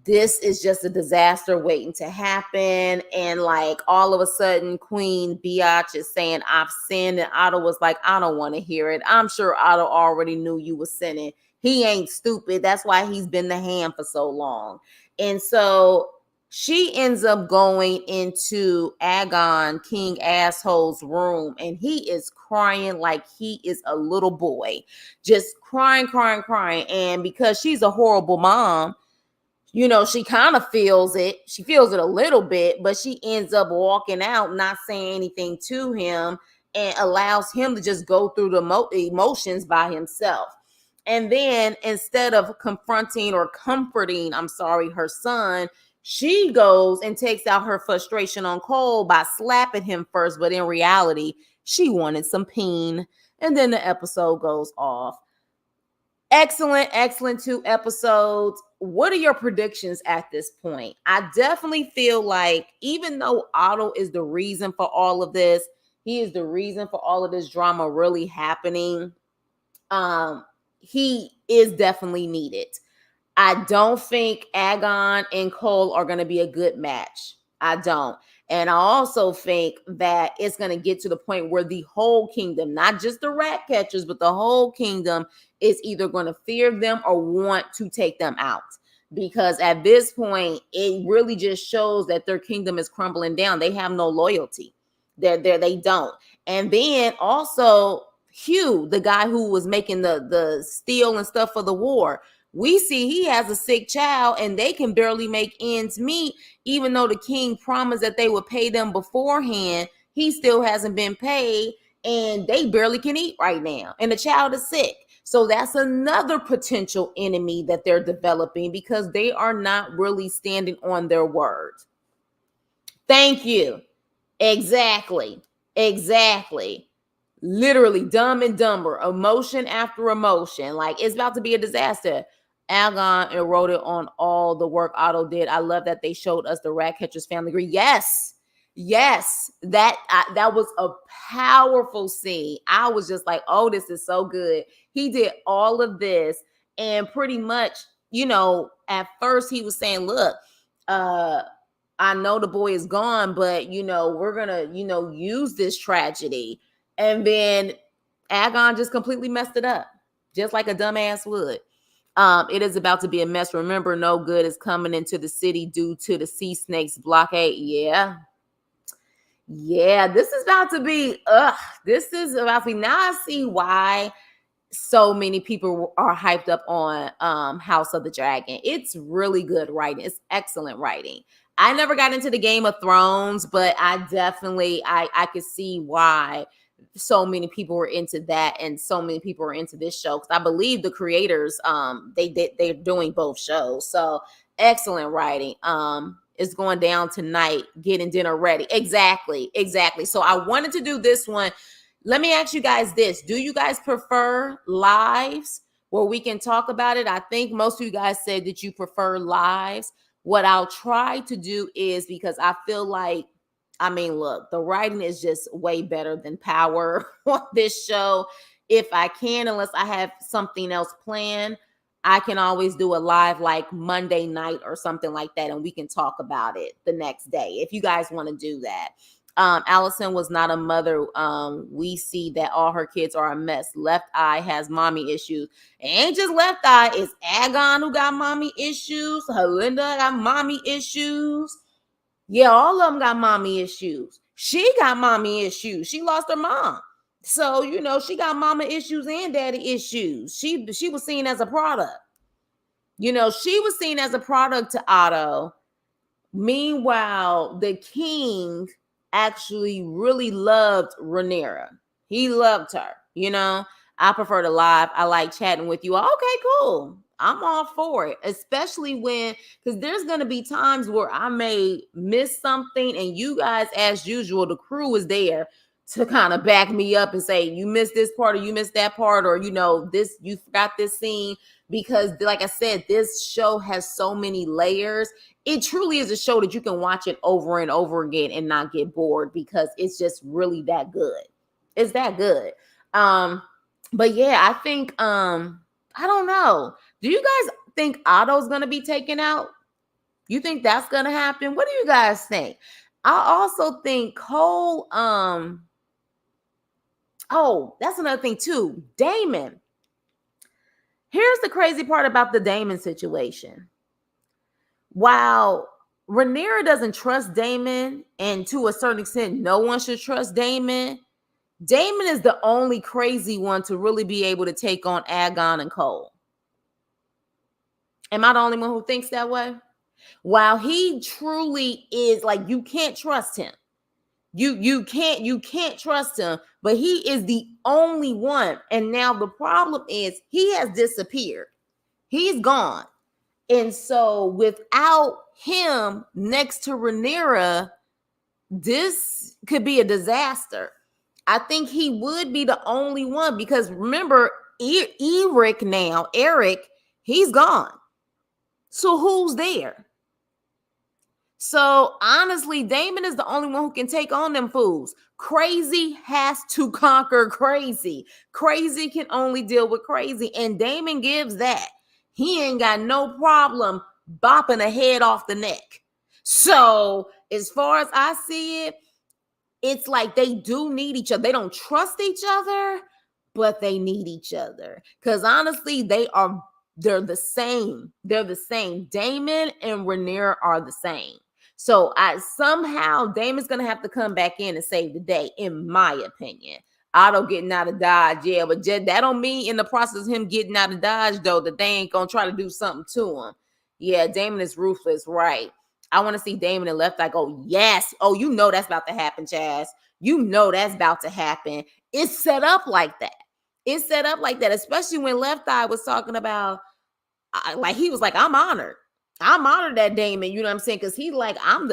this is just a disaster waiting to happen. And like all of a sudden, Queen Biatch is saying, "I've sinned." And Otto was like, "I don't want to hear it." I'm sure Otto already knew you were sinning. He ain't stupid. That's why he's been the hand for so long. And so she ends up going into Aegon, King Asshole's room, and he is crying like he is a little boy, just crying. And because she's a horrible mom, you know, she kind of feels it. She feels it a little bit, but she ends up walking out, not saying anything to him, and allows him to just go through the emotions by himself. And then instead of confronting or comforting, her son, she goes and takes out her frustration on Cole by slapping him first. But in reality, she wanted some peen. And then the episode goes off. Excellent 2 episodes. What are your predictions at this point? I definitely feel like even though Otto is the reason for all of this, he is the reason for all of this drama really happening. He is definitely needed. I don't think Aegon and Cole are going to be a good match. I don't. And I also think that it's going to get to the point where the whole kingdom, not just the rat catchers, but the whole kingdom is either going to fear them or want to take them out. Because at this point, it really just shows that their kingdom is crumbling down. They have no loyalty. They don't. And then also Hugh, the guy who was making the steel and stuff for the war, we see he has a sick child and they can barely make ends meet. Even though the king promised that they would pay them beforehand, he still hasn't been paid and they barely can eat right now. And the child is sick. So that's another potential enemy that they're developing because they are not really standing on their word. Thank you. Exactly. Exactly. Literally Dumb and Dumber, emotion after emotion. Like it's about to be a disaster. Algon eroded on all the work Otto did. I love that they showed us the Ratcatcher's family tree. Yes, yes, that was a powerful scene. I was just like, oh, this is so good. He did all of this, and pretty much, at first he was saying, look, uh I know the boy is gone, but we're gonna, use this tragedy. And then Agon just completely messed it up, just like a dumbass would. It is about to be a mess. Remember, no good is coming into the city due to the sea snakes blockade. Yeah. Yeah, this is about to be, this is about to be, now I see why so many people are hyped up on House of the Dragon. It's really good writing. It's excellent writing. I never got into the Game of Thrones, but I definitely I could see why so many people were into that and so many people were into this show because I believe the creators they're doing both shows. So excellent writing. It's going down tonight, getting dinner ready. Exactly. So I wanted to do this one. Let me ask you guys this. Do you guys prefer lives where we can talk about it? I think most of you guys said that you prefer lives. What I'll try to do is, because I feel like, look, the writing is just way better than Power on this show. If I can, unless I have something else planned, I can always do a live like Monday night or something like that, and we can talk about it the next day if you guys want to do that. Allison was not a mother. We see that all her kids are a mess. Left Eye has mommy issues. It ain't just Left Eye. It's Agon who got mommy issues. Helinda got mommy issues. Yeah, all of them got mommy issues. She got mommy issues. She lost her mom. So, she got mama issues and daddy issues. She was seen as a product. She was seen as a product to Otto. Meanwhile, the king actually really loved Rhaenyra. He loved her. I prefer to live. I like chatting with you. Okay, cool. I'm all for it, especially because there's going to be times where I may miss something, and you guys, as usual, the crew is there to kind of back me up and say, you missed this part or you missed that part, or, this, you forgot this scene. Because, like I said, this show has so many layers. It truly is a show that you can watch it over and over again and not get bored because it's just really that good. It's that good. But yeah, I think I don't know. Do you guys think Otto's gonna be taken out? You think that's gonna happen? What do you guys think? I also think Cole, that's another thing too. Daemon. Here's the crazy part about the Daemon situation. While Rhaenyra doesn't trust Daemon, and to a certain extent, no one should trust Daemon, Daemon is the only crazy one to really be able to take on Aegon and Cole. Am I the only one who thinks that way? While he truly is, like, you can't trust him. You can't trust him, but he is the only one. And now the problem is he has disappeared. He's gone. And so without him next to Rhaenyra, this could be a disaster. I think he would be the only one because remember, Eric, he's gone. So who's there? So honestly, Daemon is the only one who can take on them fools. Crazy has to conquer crazy. Crazy can only deal with crazy. And Daemon gives that. He ain't got no problem bopping a head off the neck. So as far as I see it, it's like they do need each other. They don't trust each other, but they need each other. Because honestly, they're the same. They're the same. Daemon and Rhaenyra are the same. So somehow Damon's gonna have to come back in and save the day, in my opinion. Otto getting out of Dodge, yeah, but that don't mean in the process of him getting out of Dodge, though, that they ain't gonna try to do something to him. Yeah, Daemon is ruthless, right? I want to see Daemon and Left Eye go, yes. Oh, that's about to happen, Chaz. That's about to happen. It's set up like that. It's set up like that, especially when Left Eye was talking about, like he was like, I'm honored. I'm honored that Damon, you know what I'm saying? Because he like, I'm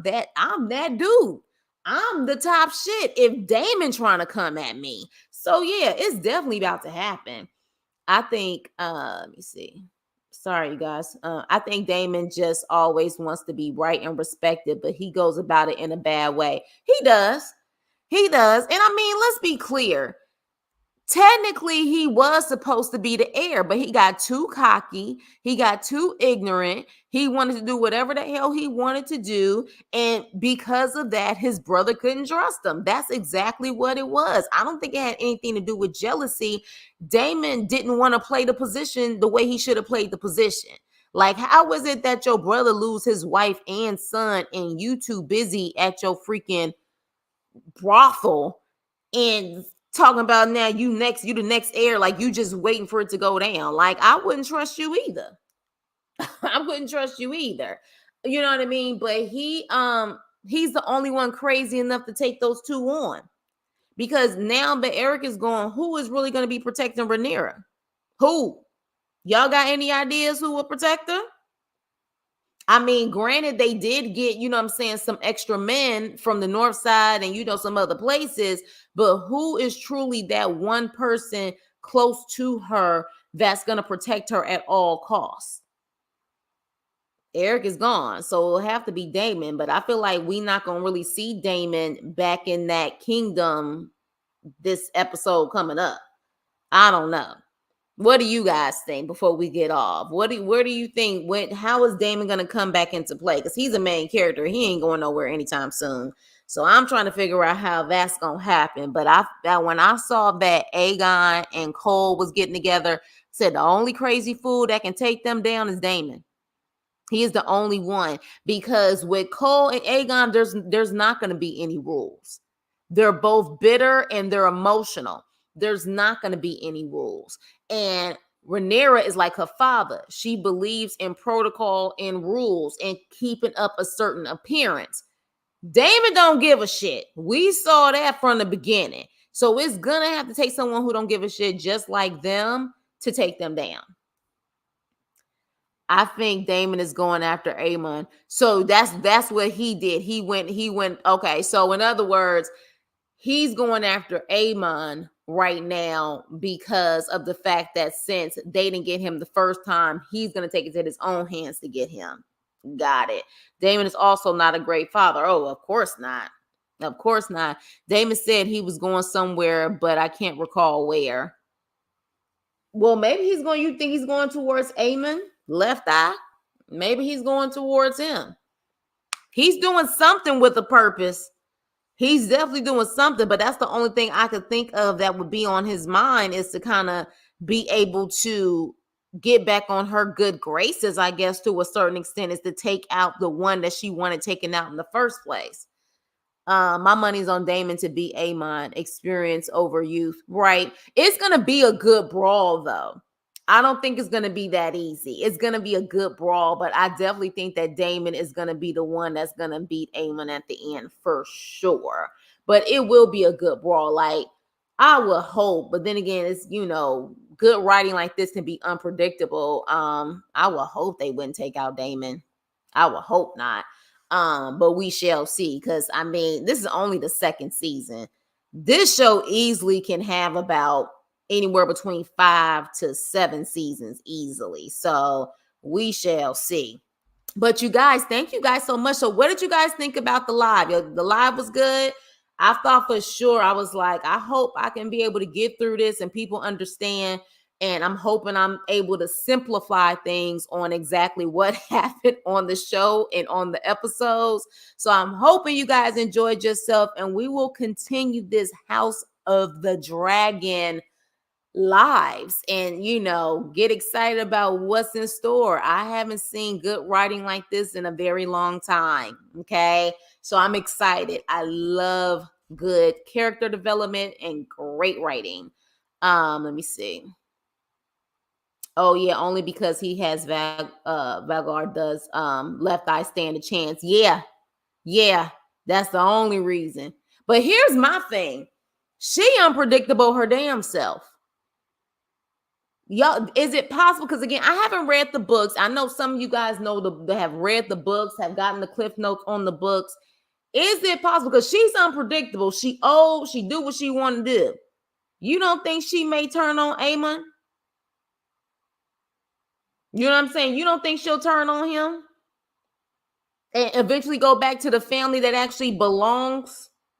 that dude. I'm the top shit if Damon trying to come at me. So yeah, it's definitely about to happen. I think, let me see. Sorry, you guys. I think Damon just always wants to be right and respected, but he goes about it in a bad way. He does. He does. And I mean, let's be clear. Technically, he was supposed to be the heir, but he got too cocky. He got too ignorant. He wanted to do whatever the hell he wanted to do. And because of that, his brother couldn't trust him. That's exactly what it was. I don't think it had anything to do with jealousy. Damon didn't want to play the position the way he should have played the position. Like, how is it that your brother lose his wife and son and you too busy at your freaking brothel and talking about now you the next heir, like you just waiting for it to go down? Like, I wouldn't trust you either. I wouldn't trust you either. You know what I mean? But he's the only one crazy enough to take those two on. Because now that Eric is gone, who is really going to be protecting Rhaenyra? Who? Y'all got any ideas who will protect her? I mean, granted, they did get, you know what I'm saying, some extra men from the north side and, you know, some other places, but who is truly that one person close to her that's going to protect her at all costs? Eric is gone, so it'll have to be Damon, but I feel like we not going to really see Damon back in that kingdom this episode coming up. I don't know. What do you guys think before we get off? Where do you think, how is Damon going to come back into play? Because he's a main character. He ain't going nowhere anytime soon. So I'm trying to figure out how that's going to happen. But when I saw that Aegon and Cole was getting together, said the only crazy fool that can take them down is Damon. He is the only one, because with Cole and Aegon, there's not going to be any rules. They're both bitter and they're emotional. There's not going to be any rules. And Rhaenyra is like her father. She believes in protocol and rules and keeping up a certain appearance. David don't give a shit. We saw that from the beginning. So it's going to have to take someone who don't give a shit just like them to take them down. I think Damon is going after Aemon. So that's what he did. He went, okay. So in other words, he's going after Aemon right now because of the fact that since they didn't get him the first time, he's going to take it to his own hands to get him. Got it. Damon is also not a great father. Oh, of course not. Of course not. Damon said he was going somewhere, but I can't recall where. Well, maybe you think he's going towards Aemon? Left Eye? Maybe he's going towards him. He's doing something with a purpose. He's definitely doing something, but that's the only thing I could think of that would be on his mind, is to kind of be able to get back on her good graces, I guess, to a certain extent, is to take out the one that she wanted taken out in the first place. My money's on Damon to be Aemon, experience over youth, right? It's going to be a good brawl, though. I don't think it's going to be that easy. It's going to be a good brawl, but I definitely think that Damon is going to be the one that's going to beat Aemon at the end for sure. But it will be a good brawl. Like, I will hope, but then again, it's, you know, good writing like this can be unpredictable. I will hope they wouldn't take out Damon. I will hope not. But we shall see, because I mean, this is only the second season. This show easily can have about anywhere between 5 to 7 seasons easily. So we shall see. But you guys, thank you guys so much. So what did you guys think about the live? The live was good. I thought for sure, I was like, I hope I can be able to get through this and people understand. And I'm hoping I'm able to simplify things on exactly what happened on the show and on the episodes. So I'm hoping you guys enjoyed yourself, and we will continue this House of the Dragon lives and, you know, get excited about what's in store. I haven't seen good writing like this in a very long time. Okay. So I'm excited. I love good character development and great writing. Let me see. Oh yeah, only because he has Valgar does Left Eye stand a chance. Yeah, that's the only reason. But here's my thing. She unpredictable her damn self. Y'all, is it possible? Because again, I haven't read the books. I know some of you guys know they have read the books, have gotten the cliff notes on the books. Is it possible? Because she's unpredictable. She old. She do what she want to do. You don't think she may turn on Aemon? You know what I'm saying? You don't think she'll turn on him and eventually go back to the family that actually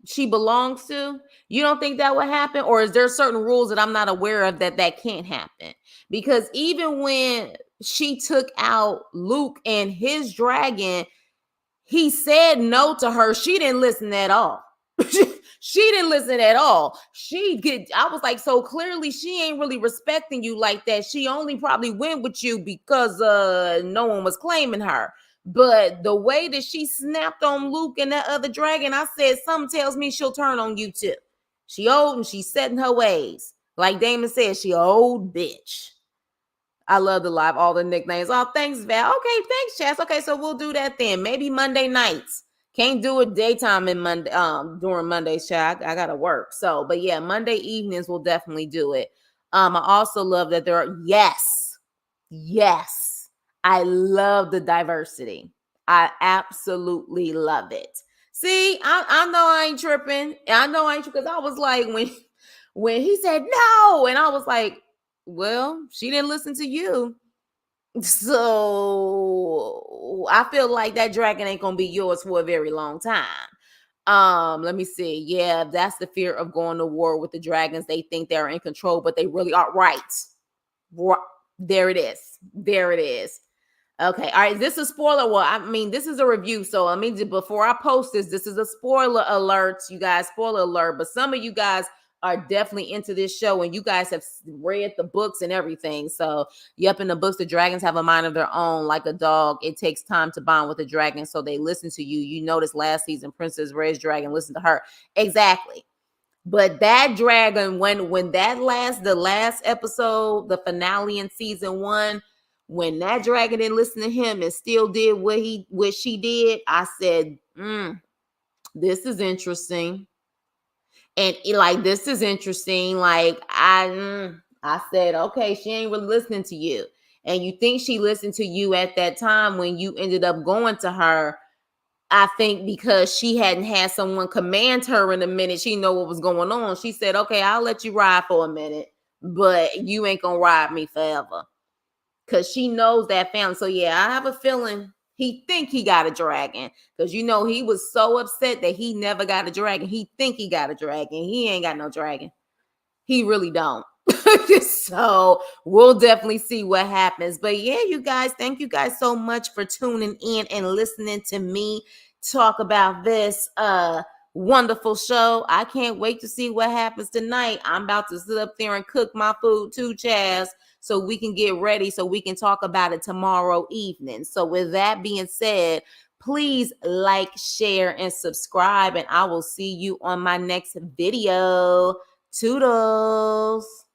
she belongs to? You don't think that would happen? Or is there certain rules that I'm not aware of that can't happen? Because even when she took out Luke and his dragon, he said no to her. She didn't listen at all. She didn't listen at all. I was like, so clearly she ain't really respecting you like that. She only probably went with you because no one was claiming her. But the way that she snapped on Luke and that other dragon, I said, something tells me she'll turn on you too. She old and she's set in her ways. Like Damon said, she old bitch. I love the live, all the nicknames. Oh, thanks, Val. Okay, thanks, Chaz. Okay, so we'll do that then. Maybe Monday nights. Can't do it daytime in Monday, during Monday's chat. I gotta work. So, but yeah, Monday evenings we'll definitely do it. I also love that there are yes. I love the diversity. I absolutely love it. See, I know I ain't tripping. I know I ain't tripping because I was like, when he said no, and I was like, well, she didn't listen to you. So I feel like that dragon ain't gonna be yours for a very long time. Let me see. Yeah, that's the fear of going to war with the dragons. They think they're in control, but they really aren't. Right. There it is. There it is. Okay. All right. Is this a spoiler? Well, I mean, this is a review. So I mean, before I post this is a spoiler alert, you guys. Spoiler alert. But some of you guys are definitely into this show and you guys have read the books and everything. So, yep, in the books, the dragons have a mind of their own. Like a dog, it takes time to bond with a dragon. So they listen to you. You notice last season, Princess Red's dragon listened to her. Exactly. But that dragon, when the last episode, the finale in season 1, when that dragon didn't listen to him and still did what she did, I said, this is interesting. And like, this is interesting. Like, I said, okay, she ain't really listening to you. And you think she listened to you at that time when you ended up going to her. I think because she hadn't had someone command her in a minute, she know what was going on. She said, okay, I'll let you ride for a minute, but you ain't gonna ride me forever. Cause she knows that family. So yeah, I have a feeling he think he got a dragon. Cause you know, he was so upset that he never got a dragon. He think he got a dragon. He ain't got no dragon. He really don't. So we'll definitely see what happens. But yeah, you guys, thank you guys so much for tuning in and listening to me talk about this wonderful show. I can't wait to see what happens tonight. I'm about to sit up there and cook my food too, Chaz, so we can get ready so we can talk about it tomorrow evening. So with that being said, please like, share, and subscribe, and I will see you on my next video. Toodles.